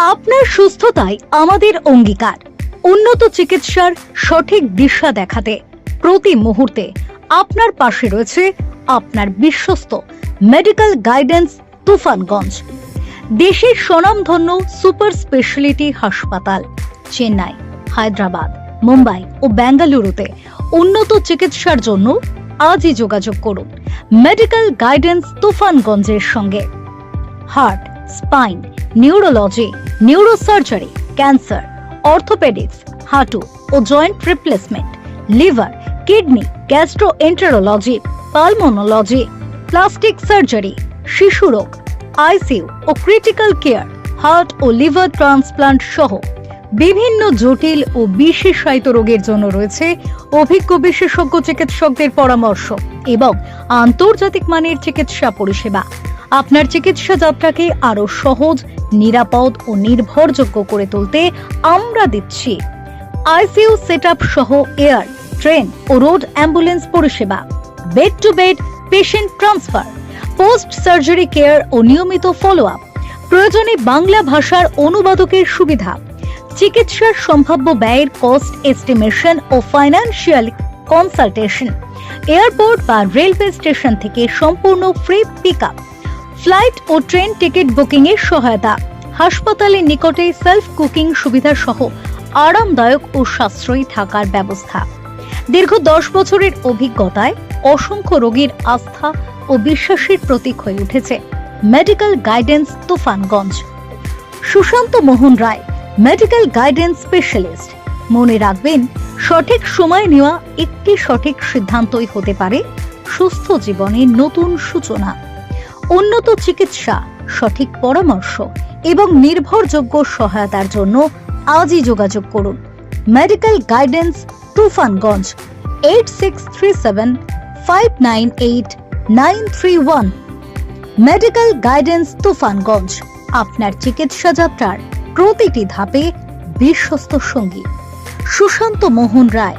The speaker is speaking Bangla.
আপনার সুস্থতাই আমাদের অঙ্গীকার। উন্নত চিকিৎসার সঠিক দিশা দেখাতে প্রতি মুহূর্তে আপনার পাশে রয়েছে আপনার বিশ্বস্ত মেডিকেল গাইডেন্স তুফানগঞ্জ। দেশের স্বনামধন্য সুপার স্পেশালিটি হাসপাতাল চেন্নাই, হায়দ্রাবাদ, মুম্বাই ও বেঙ্গালুরুতে উন্নত চিকিৎসার জন্য আজই যোগাযোগ করুন মেডিকেল গাইডেন্স তুফানগঞ্জের সঙ্গে। Heart, spine, neurology, neurosurgery, cancer, orthopaedics, হাঁটু ও joint replacement, liver, kidney, gastroenterology, pulmonology, plastic surgery, শিশু রোগ, আইসিইউ ও ক্রিটিক্যাল কেয়ার, হার্ট ও লিভার ট্রান্সপ্লান্ট সহ বিভিন্ন জটিল ও বিশেষায়িত রোগের জন্য রয়েছে অভিজ্ঞ বিশেষজ্ঞ চিকিৎসকদের পরামর্শ এবং আন্তর্জাতিক মানের চিকিৎসা পরিষেবা। আপনার চিকিৎসা যাত্রাকে আরো সহজ, নিরাপদ ও নির্ভরযোগ্য করে তুলতে আমরা দিচ্ছি আইসিইউ সেটআপ সহ এয়ার, ট্রেন ও রোড অ্যাম্বুলেন্স পরিষেবা, bed to bed patient transfer, post surgery care ও নিয়মিত ফলো আপ, প্রয়োজনে বাংলা ভাষার অনুবাদকের সুবিধা, চিকিৎসার সম্ভাব্য ব্যয়ের কস্ট এস্টিমেশন ও ফাইন্যান্সিয়াল কনসালটেশন, এয়ারপোর্ট বা রেলওয়ে স্টেশন থেকে সম্পূর্ণ ফ্রি পিক আপ, ফ্লাইট ও ট্রেন টিকিট বুকিং এর সহায়তা, হাসপাতালের নিকটে সেলফ কুকিং সুবিধা সহ আরামদায়ক ও সাশ্রয়ী থাকার ব্যবস্থা। দীর্ঘ 10 বছরের অভিজ্ঞতায় অসংখ্য রোগীর আস্থা ও বিশ্বাসের প্রতীক হয়ে উঠেছে মেডিকেল গাইডেন্স তুফানগঞ্জ। সুশান্ত মোহন রায়, মেডিকেল গাইডেন্স স্পেশালিস্ট। মনে রাখবেন, সঠিক সময় নেওয়া একটি সঠিক সিদ্ধান্তই হতে পারে সুস্থ জীবনের নতুন সূচনা। উন্নত চিকিৎসা, সঠিক পরামর্শ এবং নির্ভরযোগ্য সহায়তার জন্য আজই যোগাযোগ করুন medical guidance Tufanganj 8637598931। Medical guidance Tufanganj আপনার চিকিৎসা যাত্রার প্রতিটি ধাপে বিশ্বস্ত সঙ্গী। সুশান্ত মোহন রায়।